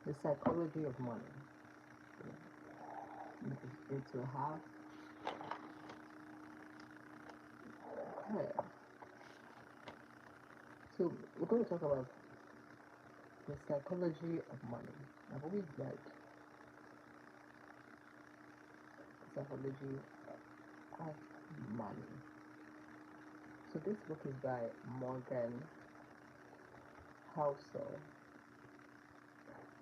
The psychology of money. It will have. Okay. So we're going to talk about the psychology of money. I've always liked the psychology of money. So this book is by Morgan Housel.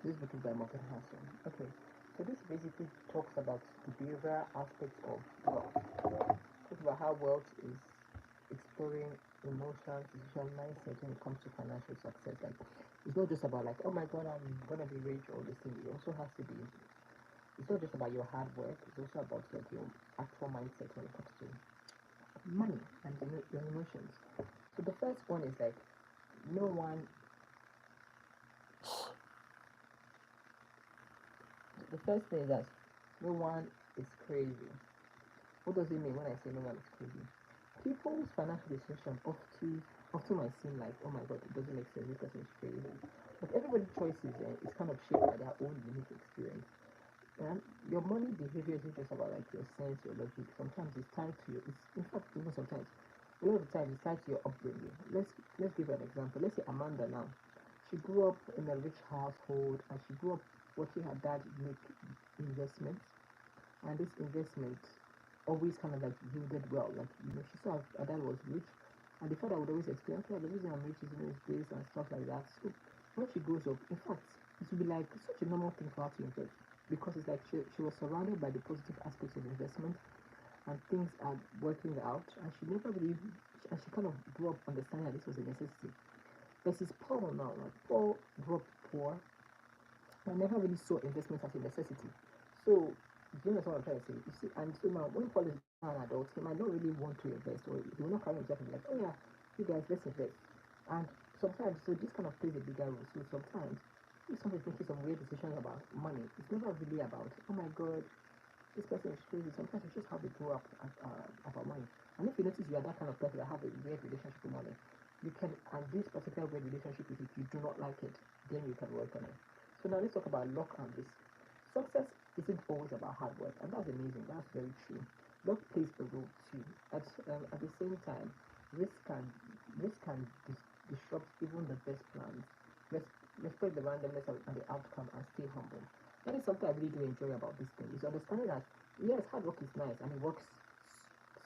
This book is by Morgan Housel. Okay. So this basically talks about the behavioral aspects of wealth. Talks about how wealth is exploring emotions, decision mindset when it comes to financial success. Like it's not just about like, oh my god, I'm gonna be rich or this thing. It also has to be. It's not just about your hard work. It's also about like your actual mindset when it comes to money and your emotions. So the first one is like no one. The first thing is that no one is crazy. What does it mean when I say no one is crazy? People's financial decision often might seem like, oh my god, it doesn't make sense, this person is crazy. But everybody's choices is kind of shaped by their own unique experience. And your money behavior isn't just about like your sense, your logic. Sometimes it's tied to your. It's in fact even sometimes a lot of the time it's tied to your upbringing. Let's give an example. Let's say Amanda now. She grew up in a rich household and she grew up watching her dad make investments, and this investment always kind of like yielded well. Like she saw her dad was rich, and the father would always explain, okay, the reason I'm rich is is this and stuff like that. So when she grows up, in fact, it will be like such a normal thing for her to invest because it's like she was surrounded by the positive aspects of investment and things are working out, and she never really and she kind of grew up understanding that this was a necessity. Versus Paul now, like Paul grew up poor I never really saw investment as a necessity. So, do you understand what I'm trying to say? You see, and so now when Paul is now an adult, he might not really want to invest, or he will not carry himself and be like, oh yeah, you guys, let's invest. And sometimes, so this kind of plays a bigger role. So sometimes, if somebody's making some weird decisions about money, it's never really about, oh my god, this person is crazy. Sometimes it's just how they grow up about money. And if you notice you are that kind of person that have a weird relationship with money, you can, and this particular weird relationship with it, you do not like it, then you can work on it. So now let's talk about luck and risk. Success isn't always about hard work, and that's amazing. That's very true. Luck plays a role too. At the same time, risk can risk can disrupt even the best plans. Res- Respect the randomness and the outcome, and stay humble. That is something I really do enjoy about this thing. Is understanding that yes, hard work is nice and it works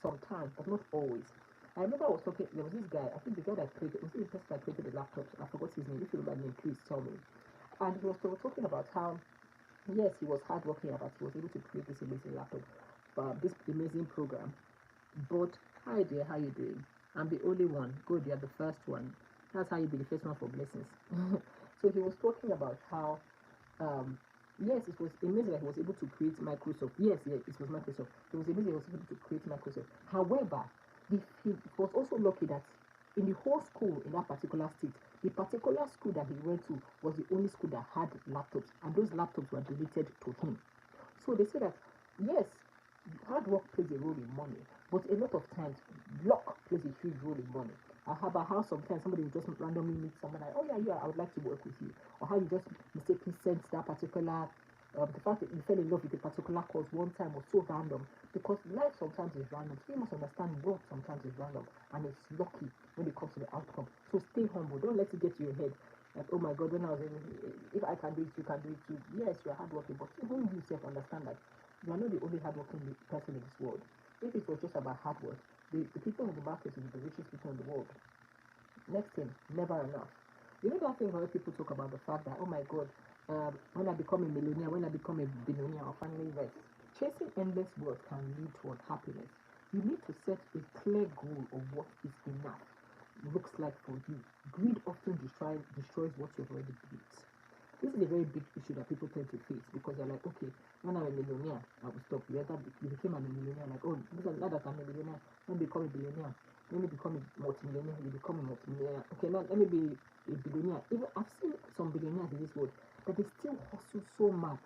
sometimes, but not always. I remember I was talking. There was this guy. I think the guy that created was it the person that created the laptops. I forgot his name. If you remember him, please tell me. And he was talking about how yes, he was hardworking, but he was able to create this amazing laptop, this amazing program. But hi there, how you doing? I'm the only one. Good, you're the first one. That's how you be the first one for blessings. So he was talking about how um, yes, it was amazing that he was able to create Microsoft. Yes, yes, it was Microsoft. It was amazing he was able to create Microsoft. However, he was also lucky that in the whole school in that particular state, the particular school that he went to was the only school that had laptops, and those laptops were donated to him. So they say that yes, hard work plays a role in money, but a lot of times luck plays a huge role in money. About how sometimes somebody will just randomly meet someone like, oh yeah, yeah, I would like to work with you, or how you just mistakenly sent that particular. The fact that you fell in love with a particular cause one time was so random because life sometimes is random. So you must understand work sometimes is random and it's lucky when it comes to the outcome. So stay humble. Don't let it get to your head. Like, oh my God, when I was in, if I can do it, you can do it too. Yes, you are hardworking, but even you yourself understand that you are not the only hardworking person in this world. If it was just about hard work, the people in the market will be the richest people in the world. Next thing, never enough. You know that thing where people talk about the fact that, oh my God, when I become a millionaire, when I become a billionaire, I'll finally rest. Chasing endless wealth can lead to unhappiness. You need to set a clear goal of what is enough looks like for you. Greed often destroys what you've already built. This is a very big issue that people tend to face because they're like, okay, when I'm a millionaire, I will stop. You became a millionaire, like, oh, now that I'm a millionaire, let me become a billionaire. Let me become a multimillionaire. You become a multimillionaire. Okay, now let me be a billionaire. Even I've seen some billionaires in this world, but they still hustle so much.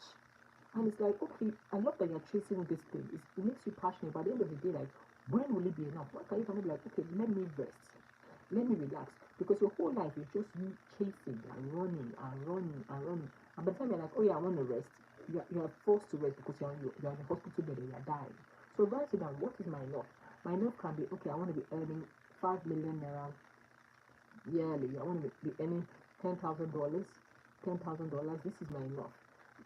And it's like, okay, I love that you're chasing this thing. It makes you passionate. But at the end of the day, like, when will it be enough? When can you finally be like, okay, let me rest, let me relax? Because your whole life is just you chasing and running and running and run. And by the time you're like, oh yeah, I want to rest, you're forced to rest because you're in the hospital bed and you're dying. So write it down. What is my enough? My enough can be, okay, I want to be earning 5 million naira yearly. I want to be earning $10,000. $10,000. This is my enough.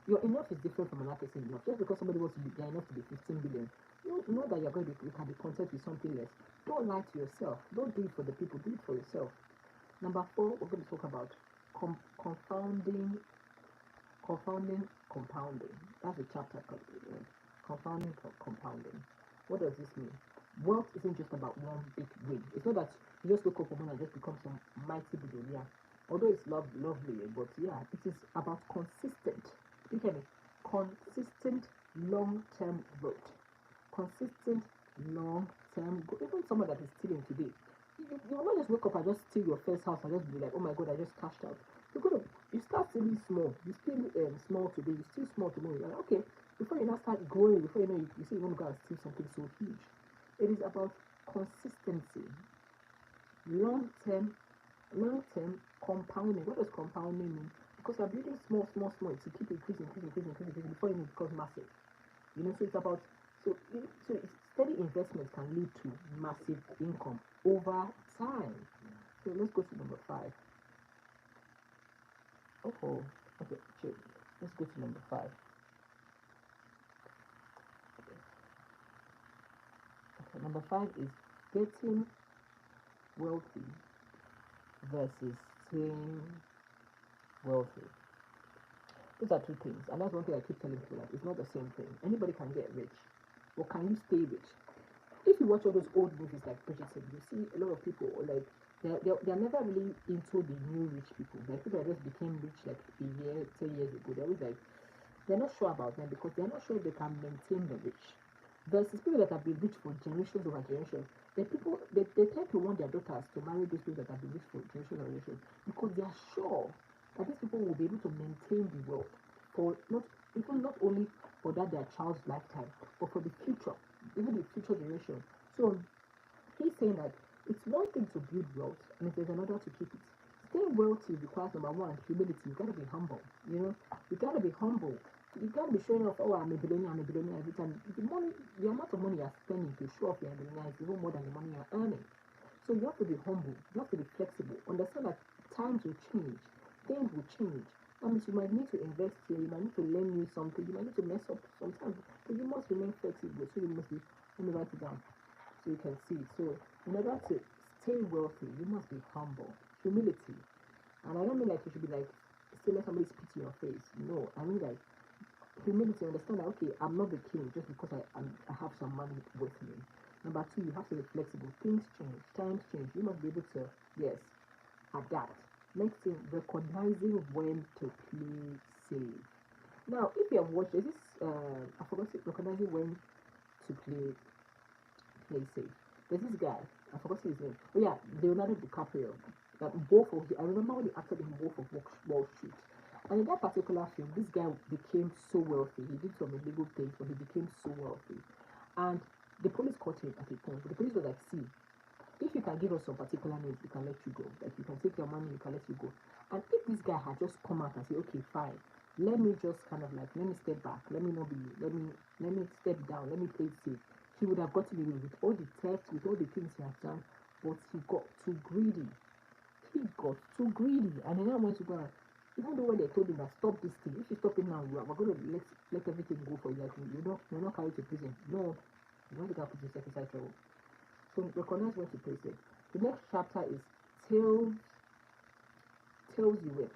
Your enough is different from another person's enough. Just because somebody wants to be there enough to be 15 billion, you know that you can be content with something less. Don't lie to yourself. Don't do it for the people. Do it for yourself. Number 4, we're going to talk about confounding compounding. That's a chapter called confounding compounding. What does this mean? Wealth isn't just about one big win. It's not that you just wake up one and just become some mighty billionaire. Although it's lovely, but yeah, it is about consistent. You hear me? Consistent long-term growth. Consistent long-term growth. Even someone that is stealing today, you will not just wake up and just steal your first house and just be like, oh my god, I just cashed out. You start stealing small. You steal small today, you steal small tomorrow. You're like, okay, before you now start growing, before you know you say you want to go and steal something so huge. It is about consistency, long-term compounding. What does compounding mean? Because you're building small to keep increasing before you know it becomes massive. You know, so it's about steady investment can lead to massive income over time. So let's go to number 5. Oh, okay, chill. Let's go to number 5. Okay, number 5 is getting wealthy versus staying wealthy. Those are two things, and that's one thing I keep telling people, like it's not the same thing. Anybody can get rich, but can you stay rich? If you watch all those old movies like Bridgerton, you see a lot of people like they're never really into the new rich people. Like people that just became rich like a year, 10 years ago. They're always like they're not sure about them because they're not sure if they can maintain the rich. Versus people that have been rich for generations over generations. The people they tend to want their daughters to marry those people that have been rich for generations over generations because they are sure that these people will be able to maintain the wealth for not only for their child's lifetime, but for the future, even the future generation. So he's saying that it's one thing to build wealth, and there's another to keep it. Staying wealthy requires number 1, humility. You gotta be humble. You know, you gotta be humble. You can't be showing off, oh, I'm a billionaire every time. The amount of money you're spending to show off you're a billionaire is even more than the money you're earning. So you have to be humble. You have to be flexible. Understand that times will change. Things will change. That means you might need to invest here. You might need to learn new something. You might need to mess up sometimes. But you must remain flexible. So you must be, let me write it down so you can see. So in order to stay wealthy, you must be humble. Humility. And I don't mean like you should be like, still let somebody spit in your face. No, I mean like humility. Understand that, okay, I'm not the king just because I have some money with me. Number 2, you have to be flexible. Things change, times change. You must be able to, yes, adapt. Next thing, recognizing when to play safe. Now, if you have watched, there's this, I forgot to recognizing when to play safe. There's this guy, I forgot his name. Oh yeah, Leonardo DiCaprio. I remember when he acted in both of Wall Street. And in that particular film, this guy became so wealthy. He did some illegal things, but he became so wealthy. And the police caught him at a point. But the police was like, see, if you can give us some particular names, we can let you go. Like, you can take your money, we can let you go. And if this guy had just come out and say, okay, fine, let me just kind of like, let me step back, let me step down, let me play it safe, he would have gotten away with all the theft, with all the things he has done, but he got too greedy. He got too greedy, and then I went to go and, even though when they told him that stop this thing, if you stop it now, we're going to let everything go for you. Like, you're not carried to prison. No, you're not going to put yourself inside trouble. So recognize when to place it. The next chapter is tells you when.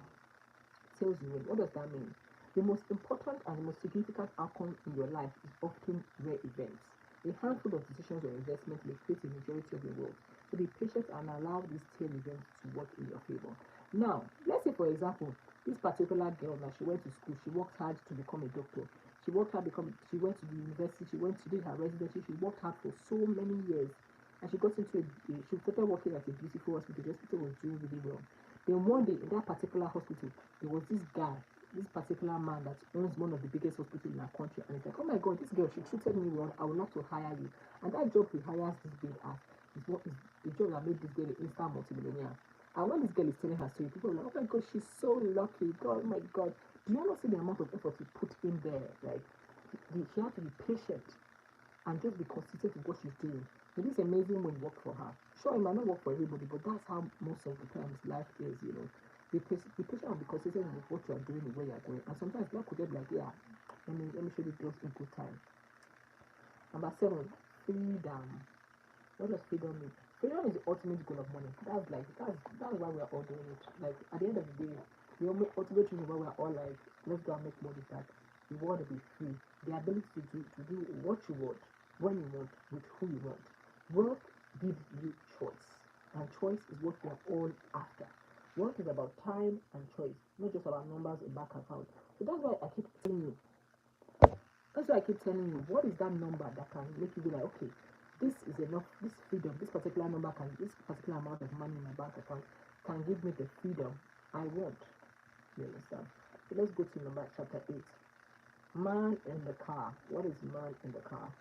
Tells you when. What does that mean? The most important and the most significant outcome in your life is often rare events. A handful of decisions or investments may create a majority of your wealth. So be patient and allow these tail events to work in your favor. Now, let's say for example, this particular girl, now she went to school, she worked hard to become a doctor. She went to the university, she did her residency, she worked hard for so many years. And she got into she started working at a beautiful hospital. The hospital was doing really well. Then one day in that particular hospital, there was this guy, this particular man that owns one of the biggest hospitals in our country. And he's like, oh my god, this girl, she treated me well. I would love to hire you. And that job he hires this girl as is the job that made this girl an instant multimillionaire. And when this girl is telling her story, people are like, oh my god, she's so lucky. God, oh my god. Do you not see the amount of effort she put in there? Like, she had to be patient and just be consistent with what she's doing. It is amazing when it worked for her. Sure, it might not work for everybody, but that's how most of the times life is, you know. Be patient and be consistent with what you are doing and where you are going. And sometimes God could just be like, yeah, let me show you this in good time. Number 7, freedom. What does freedom mean? Freedom is the ultimate goal of money. That's why we are all doing it. Like at the end of the day, the ultimate reason why we are all like, let's go and make money is that we want to be free. The ability to do what you want, when you want, with who you want. Work gives you choice. And choice is what we are all after. Work is about time and choice, not just about numbers in bank account. So that's why I keep telling you, what is that number that can make you be like, okay, this is enough, this freedom, this particular number this particular amount of money in my bank account can give me the freedom I want. You understand? So let's go to number chapter 8. Man in the car. What is man in the car?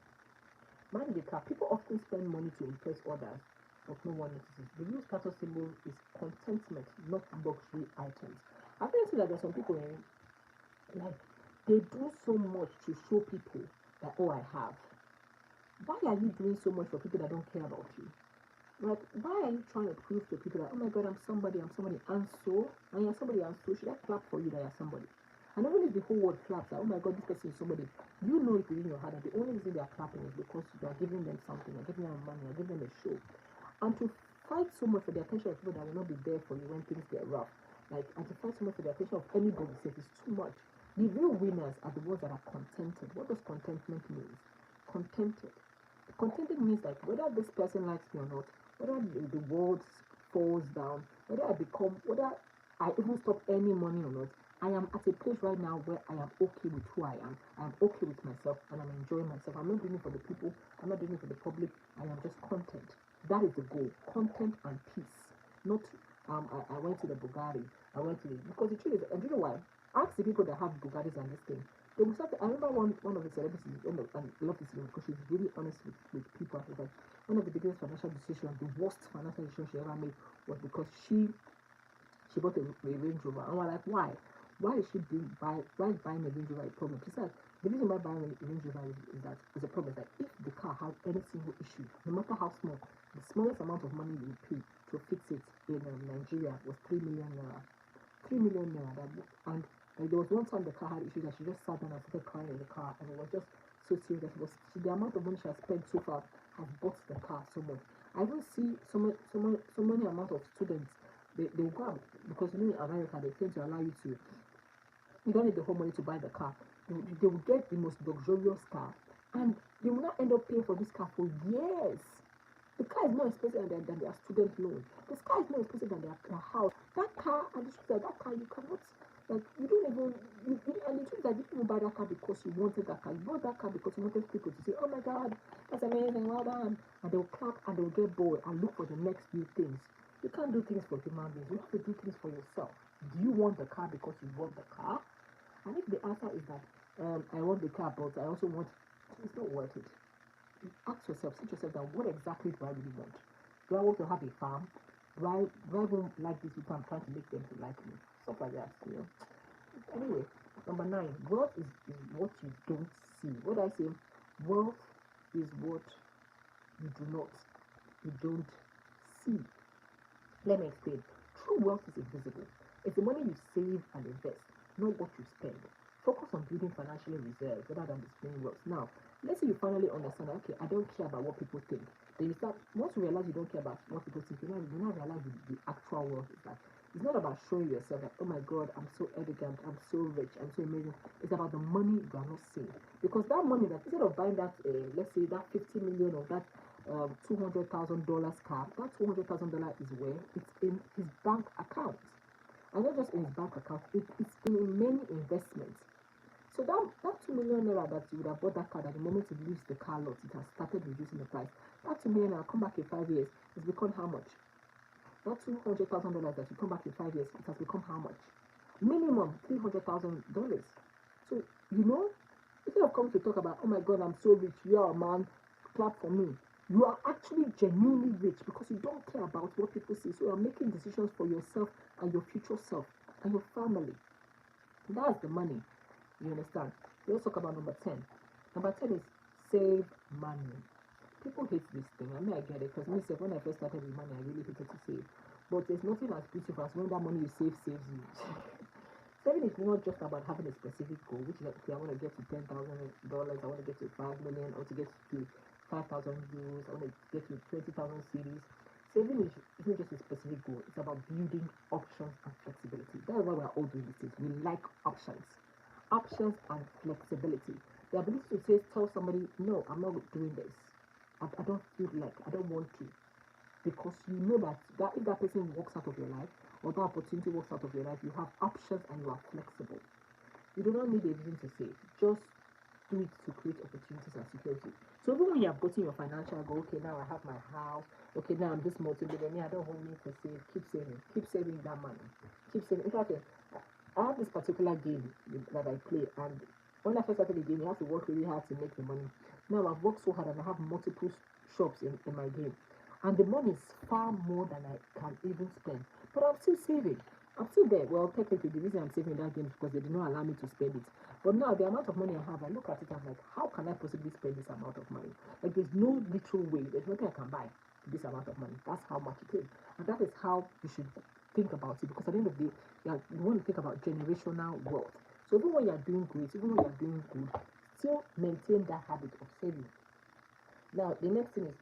Man in the car. People often spend money to impress others, but no one notices. The real status symbol is contentment, not luxury items. I think that there's some people like they do so much to show people that, oh, I have. Why are you doing so much for people that don't care about you? Like, why are you trying to prove to people that, oh my god, I'm somebody, and you're somebody, and so should I clap for you that you're somebody? And even if the whole world claps, that, oh my god, this person is somebody, you know it within your heart that the only reason they are clapping is because you are giving them something, you're giving them money, you're giving them a show. And to fight so much for the attention of people that will not be there for you when things get rough, like, and to fight so much for the attention of anybody says is too much. The real winners are the ones that are contented. What does contentment mean? Contented. Contented means like whether this person likes me or not, whether the world falls down, whether I even stop any money or not, I am at a place right now where I am okay with who I am. I am okay with myself and I'm enjoying myself. I'm not doing it for the people, I'm not doing it for the public, I am just content. That is the goal. Content and peace. Not I went to the Bugatti, because the truth is, and you know why? Ask the people that have Bugattis and this thing. They will start. I remember one of the celebrities, and I love this woman because she's really honest with people. She was like, one of the biggest financial decisions, the worst financial decision she ever made was because she bought a Range Rover. And we're like, why? Why is she why is buying a Range Rover a problem? She said the reason why buying a Range Rover is that is a problem. Is that if the car has any single issue, no matter how small, the smallest amount of money you pay to fix it in Nigeria was 3 million naira. 3 million naira. And there was one time the car had issues that she just sat down and started crying in the car, and it was just so serious. The amount of money she has spent so far has bought the car so much. I even see so many amount of students. They will go out because in America they tend to allow you don't need the whole money to buy the car. They will get the most luxurious car, and they will not end up paying for this car for years. The car is more expensive than their student loan. The car is more expensive than their house. That car, and the truth is that car, you cannot, like, you don't even, and the truth is that you didn't buy that car because you wanted that car. You bought that car because you wanted people to say, oh my god, that's amazing, well done. And they'll clap and they'll get bored and look for the next new things. You can't do things for human beings. You have to do things for yourself. Do you want the car because you want the car? And if the answer is that, I want the car, but I also want, it's not worth it. Ask yourself, sit yourself down, what exactly do I really want? Do I want to have a farm? Do I even like these people? I'm trying to make them to like me. Stuff like that, you know. Anyway, number 9, wealth is what you don't see. What I say, wealth is what you don't see. Let me explain. True wealth is invisible. It's the money you save and invest, not what you spend. Focus on building financial reserves rather than displaying wealth. Now, let's say you finally understand, okay, I don't care about what people think. Then you start, once you realize you don't care about what people think, you now realize the actual wealth is like, it's not about showing yourself that, oh my god, I'm so elegant, I'm so rich, I'm so amazing. It's about the money you are not seeing. Because that money, that instead of buying that, let's say that 50 million or that $200,000 car, that $200,000 is where it's in his bank account. And not just in his bank account, it's in many investments. So that 2 million naira that you would have bought that car, at the moment it leaves the car lot, it has started reducing the price. That 2 million naira come back in 5 years, it's become how much? That $200,000 that you come back in 5 years, it has become how much? Minimum $300,000. So instead of coming to talk about, oh my god, I'm so rich, yeah man, clap for me. You are actually genuinely rich because you don't care about what people say. So you are making decisions for yourself and your future self and your family. That's the money. You understand? Let's talk about number 10. Number 10 is save money. People hate this thing. I mean, I get it because myself, when I first started with money, I really hated to save. But there's nothing as beautiful as when that money you save saves you. Saving is not just about having a specific goal, which is like, okay, I want to get to $10,000, I want to get to 5 million, or to get to 5,000 euros, I want to get to 20,000 cities. Saving is not just a specific goal, it's about building options and flexibility. That's why we're all doing these things. We like options. Options and flexibility. The ability to say, tell somebody, no, I'm not doing this. I don't feel like, I don't want to. Because you know that if that person walks out of your life, or that opportunity walks out of your life, you have options and you are flexible. You do not need a reason to save. Just do it to create opportunities and security. So even when you have gotten your financial goal, okay, now I have my house, okay, now I'm this multi-billionaire, I don't need to save. Keep saving that money. Keep saving. In fact, I have this particular game that I play, and when I first started the game, you have to work really hard to make the money. Now I've worked so hard and I have multiple shops in my game, and the money is far more than I can even spend. But I'm still saving. I'm still there. Well, technically, the reason I'm saving that game is because they did not allow me to spend it. But now, the amount of money I have, I look at it, I'm like, how can I possibly spend this amount of money? Like, there's no literal way. There's nothing I can buy this amount of money. That's how much it is. And that is how you should think about it. Because at the end of the day, you want to think about generational wealth. So even when you're doing great, even when you're doing good, still maintain that habit of saving. Now, the next thing is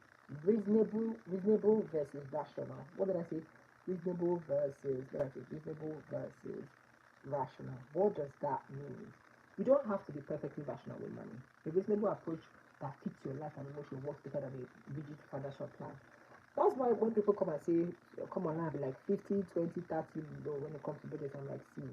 reasonable versus rational. What did I say? Reasonable versus rational. What does that mean? You don't have to be perfectly rational with money. A reasonable approach that fits your life and emotion works better than a rigid financial plan. That's why when people come and say, come on, I'll be like 50, 20, 30, when it comes to budget, I'm like, see,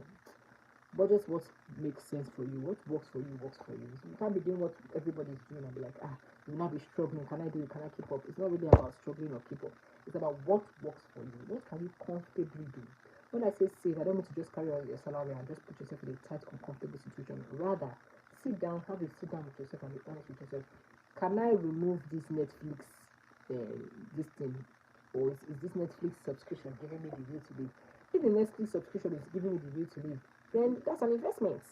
budget what makes sense for you. What works for you works for you. So you can't be doing what everybody's doing and be like, you'll not be struggling. Can I do it? Can I keep up? It's not really about struggling or keep up. It's about what works for you. What can you comfortably do? When I say save, I don't mean to just carry on your salary and just put yourself in a tight, uncomfortable situation. Rather, sit down, have a sit down with yourself and be honest with yourself. Can I remove this Netflix, this thing, or is this Netflix subscription giving me the will to live? If the Netflix subscription is giving me the will to live, then that's an investment.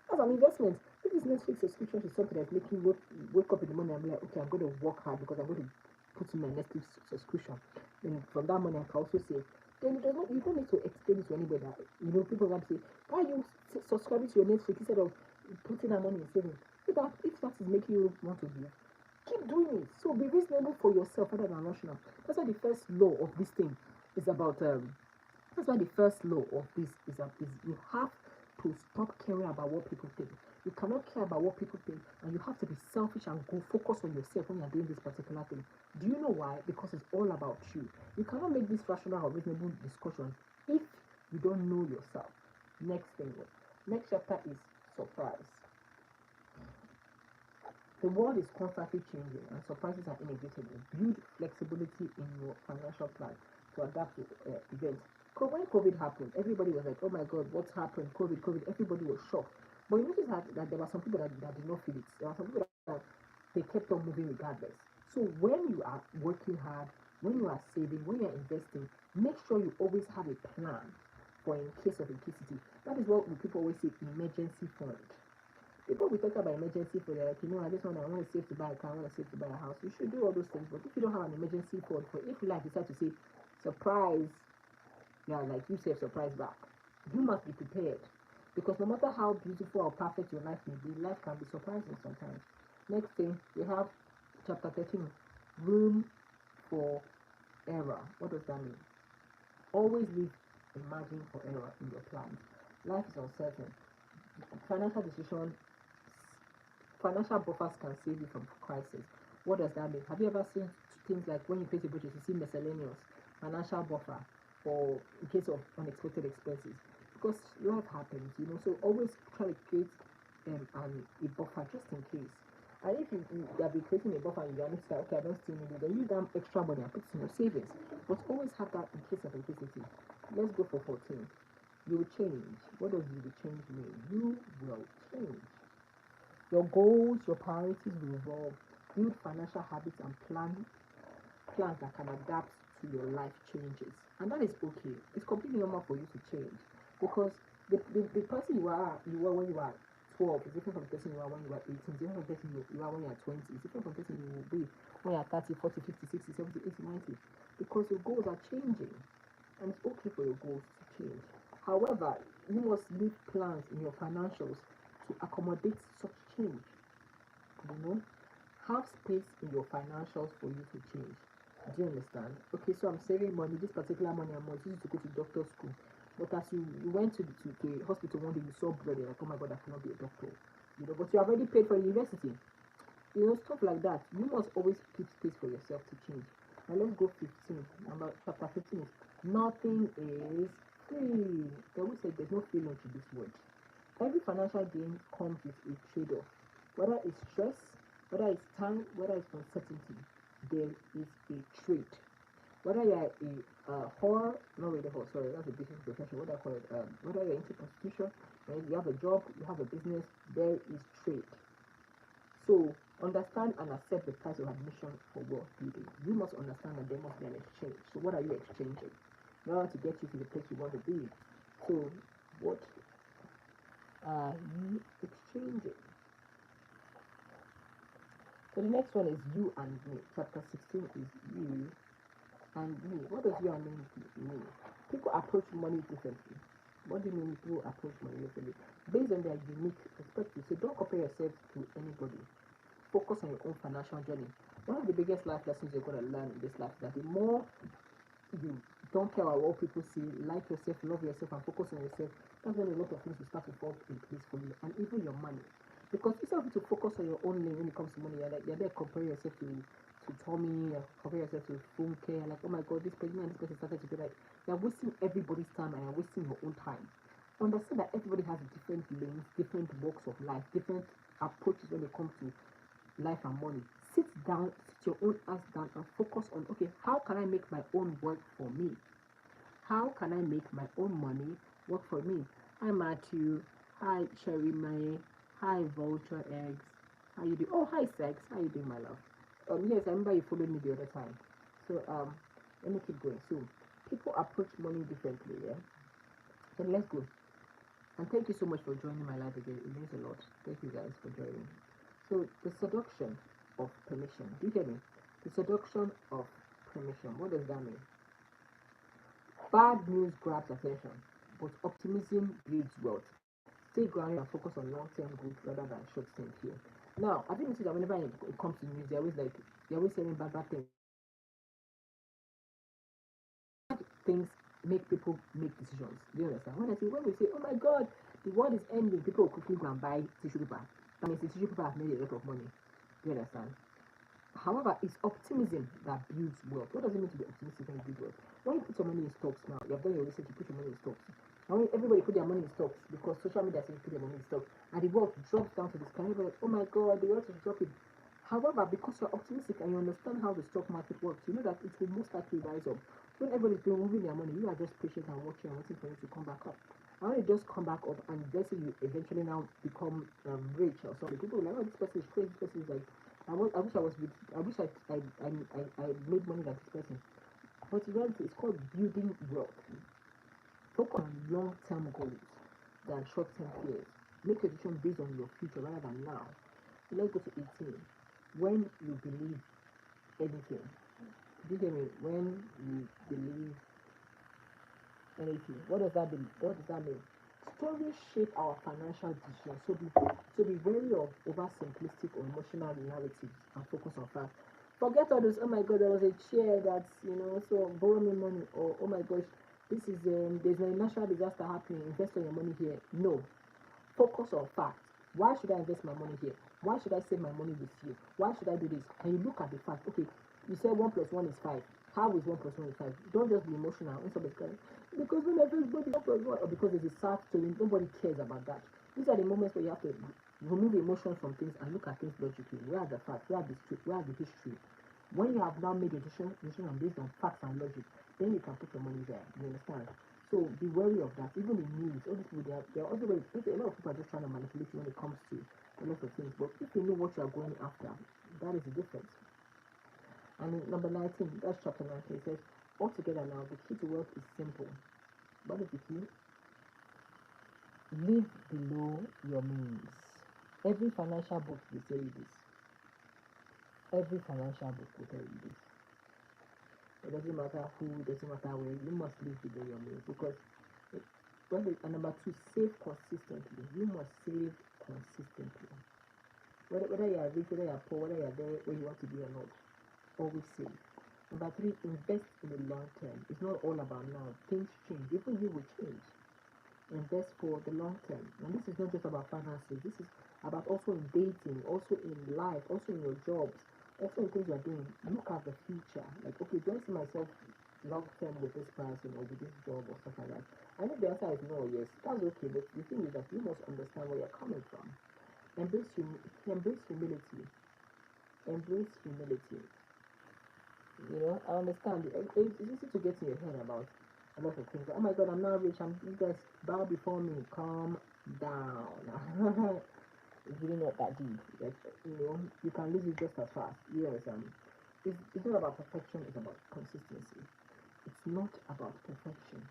That's an investment. If this Netflix subscription is something that's making me wake up in the morning, I'm like, okay, I'm going to work hard because I'm going to put in my Netflix subscription. And from that money, I can also save. Then you don't need to explain it to anybody. That, people want to say, why are you subscribing to your Netflix instead of putting that money in savings? If that is making you want to do, keep doing it. So be reasonable for yourself rather than rational. That's why the first law of this thing is about that's why the first law of this is you have to stop caring about what people think. You cannot care about what people think, and you have to be selfish and go focus on yourself when you're doing this particular thing. Do you know why? Because it's all about you. You cannot make this rational or reasonable discussion if you don't know yourself. Next chapter is surprise. The world is constantly changing and surprises are inevitable. Build flexibility in your financial plan to adapt to events. When COVID happened, everybody was like, oh my God, what's happened? COVID. Everybody was shocked. But you notice that there were some people that did not feel it. There were some people that they kept on moving regardless. So when you are working hard, when you are saving, when you are investing, make sure you always have a plan for in case of incasity. That is what people always say, emergency fund. People will talk about emergency for like, I want to save to buy a car, I want to save to buy a house. You should do all those things, but if you don't have an emergency fund for if life decide to say surprise, like you say surprise back, you must be prepared. Because no matter how beautiful or perfect your life may be, life can be surprising sometimes. Next thing, we have chapter 13, room for error. What does that mean? Always leave a margin for error in your plans. Life is uncertain. Financial buffers can save you from crisis. What does that mean? Have you ever seen things like when you place a budget, you see miscellaneous, financial buffer for in case of unexpected expenses? Because life happens, so always try to create a buffer just in case. And if you have been creating a buffer and you are not like, okay, I don't still need it, then use that extra money and put it in your savings. But always have that in case of incasity. Let's go for 14. You will change. What does you will change mean? You will change. Your goals, your priorities will evolve. Build financial habits and plan plans that can adapt to your life changes, and that is okay. It's completely normal for you to change because the person you are when you are 12 is different from the person you are when you are 18, different from the person you are when you are 20, it's different from the person you will be when you are 30, 40, 50, 60, 70, 80, 90, because your goals are changing, and it's okay for your goals to change. However, you must leave plans in your financials to accommodate such change. You know, have space in your financials for you to change. Do you understand? Okay, so I'm saving money. This particular money I'm using to go to doctor school. But as you went to the hospital one day, you saw blood, you're like, oh my god, I cannot be a doctor. You know, but you have already paid for university. You know, stuff like that. You must always keep space for yourself to change. Now let's go 15. Number chapter 15 is nothing is free. They always say there's no free lunch in this world. Every financial gain comes with a trade-off. Whether it's stress, whether it's time, whether it's uncertainty, there is a trade. Whether you're a whore, not really whore, sorry, that's a business profession, what I call it, whether you're into prostitution, and you have a job, you have a business, there is trade. So understand and accept the price of admission for wealth building. You must understand that there must be an exchange. So what are you exchanging in order to get you to the place you want to be? So what are you exchanging? So the next one is you and me. Chapter 16 is you and me. What does you and me mean? People approach money differently. What do you mean people approach money differently? Based on their unique perspective. So don't compare yourself to anybody. Focus on your own financial journey. One of the biggest life lessons you're going to learn in this life is that the more you don't care about what people see, like yourself, love yourself, and focus on yourself, that's when a lot of things will start to fall in place for you, and even your money. Because instead of you to focus on your own lane when it comes to money, you're there comparing yourself to Tommy, compare yourself to Funke, like, oh my god, this person and this person started to be like, you're wasting everybody's time and you're wasting your own time. Understand that everybody has different lanes, different walks of life, different approaches when it comes to life and money. Sit down, sit your own ass down and focus on, okay, how can I make my own work for me? How can I make my own money work for me? Hi Matthew, hi Cherry May, hi Vulture Eggs. How you doing? Oh hi Sex, how you doing my love? Yes, I remember you followed me the other time. So let me keep going. So people approach money differently, yeah? Then let's go. And thank you so much for joining my live again. It means a lot. Thank you guys for joining. So the seduction of permission. Do you hear me? The seduction of permission. What does that mean? Bad news grabs attention, but optimism breeds wealth. Stay grounded and focus on long-term growth rather than short-term fear. Now, I think noticed that whenever it comes to news, they're always saying bad things. Things make people make decisions. Do you understand? When we say, oh my God, the world is ending, people will quickly go and buy tissue paper. That means the tissue paper has made a lot of money. Do you understand? However, it's optimism that builds wealth. What does it mean to be optimistic and build wealth? When you put your money in stocks now, you have done your research, you put your money in stocks. And when everybody put their money in stocks because social media says put their money in stocks, and the wealth drops down to the sky, everybody like, oh my god, the wealth is dropping. However, because you're optimistic and you understand how the stock market works, you know that it will most likely rise up. When everybody's been moving their money, you are just patient and watching and waiting for it to come back up. And when it just come back up and let's say you eventually now become rich or something, people will like, oh, this person is crazy, this person is like, I wish I was with, I wish I made money like this person. But in reality, it's called building wealth. Focus on long-term goals than short-term fears. Make a decision based on your future rather than now. So let's go to 18. When you believe anything. Do you hear me? When you believe anything. What does that mean? What does that mean? Stories shape our financial decisions. So be wary of oversimplistic or emotional narratives and focus on facts. Forget all those, oh my god, there was a chair that's, so borrow me money, or oh my gosh, this is there's a natural disaster happening, invest all your money here. No. Focus on facts. Why should I invest my money here? Why should I save my money with you? Why should I do this? And you look at the fact, okay, you said 1 plus 1 is 5. How is 1 plus 1 is 5? Don't just be emotional when somebody's crying. Because when everybody 1 plus 1, or because there's a sad story, nobody cares about that. These are the moments where you have to remove emotions from things and look at things logically. Where are the facts? Where are the truth? Where are the history? When you have now made a decision based on facts and logic, then you can put your money there. You understand? So be wary of that. Even in news, all these people, they are also very, a lot of people are just trying to manipulate you when it comes to a lot of things. But if you know what you are going after, that is the difference. And in number 19, that's chapter 19, it says, altogether now, the key to wealth is simple. What is the key? Live below your means. Every financial book will tell you this. Every financial book will tell you this. It doesn't matter who, it doesn't matter where, you must live below your means. Because, and number 2, save consistently. You must save consistently. Whether you are rich, whether you are poor, whether you are there where you want to be or not, always save. Number 3, invest in the long term. It's not all about now. Things change. Even you will change. Invest for the long term. And this is not just about finances. This is about also in dating, also in life, also in your jobs, also in things you are doing. Look at the future. Like, okay, do I see myself long term with this person or with this job or stuff like that? I know the answer is no or yes. That's okay. But the thing is that you must understand where you're coming from. Embrace humility. Embrace humility. You know, I understand. It's easy to get in your head about a lot of things. Oh my God, I'm not rich. You guys bow before me. Calm down. It's really not that deep. Like, you know, you can lose it just as fast. Yes. It's not about perfection. It's about consistency. It's not about perfection.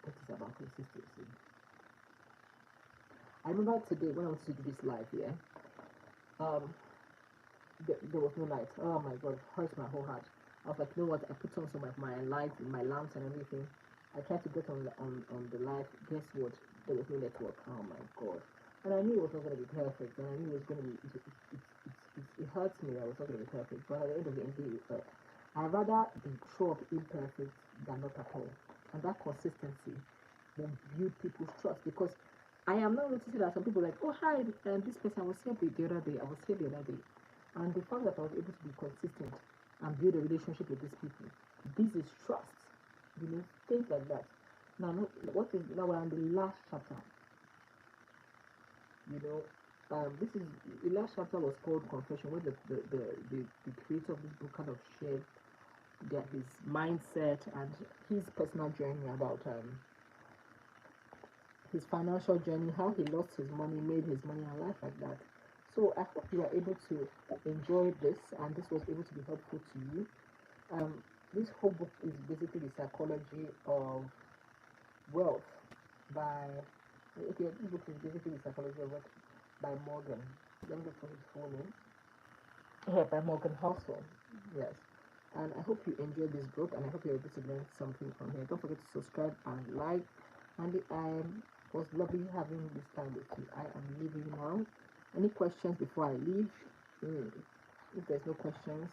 It is about consistency. I remember today when I was to do this live. Yeah. There was no light. Oh my God, it hurts my whole heart. I was like, you know what? I put on some of my lights, my lamps and everything. I tried to get on the live. Guess what? There was no network. Oh my God. And I knew it was not going to be perfect. And I knew it was going to be, it hurts me that it was not going to be perfect. But at the end of the day, I'd rather show up imperfect than not at all. And that consistency will build people's trust, because I am not noticing that some people are like, oh hi, this person, I was here the other day. And the fact that I was able to be consistent and build a relationship with these people, this is trust. You know, things like that. Now, now we're on the last chapter. You know, this is the last chapter was called Confession, where the creator of this book kind of shared his mindset and his personal journey about his financial journey, how he lost his money, made his money, and life like that. So I hope you are able to enjoy this, and this was able to be helpful to you. This whole book is basically the psychology of wealth by this book is basically the psychology of wealth by Morgan. Let me look for his full name. Yeah, by Morgan Housel. Yes. And I hope you enjoyed this book, and I hope you're able to learn something from here. Don't forget to subscribe and like. And it was lovely having this time with you. I am leaving now. Any questions before I leave? If there's no questions,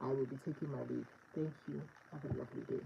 I will be taking my leave. Thank you. Have a lovely day.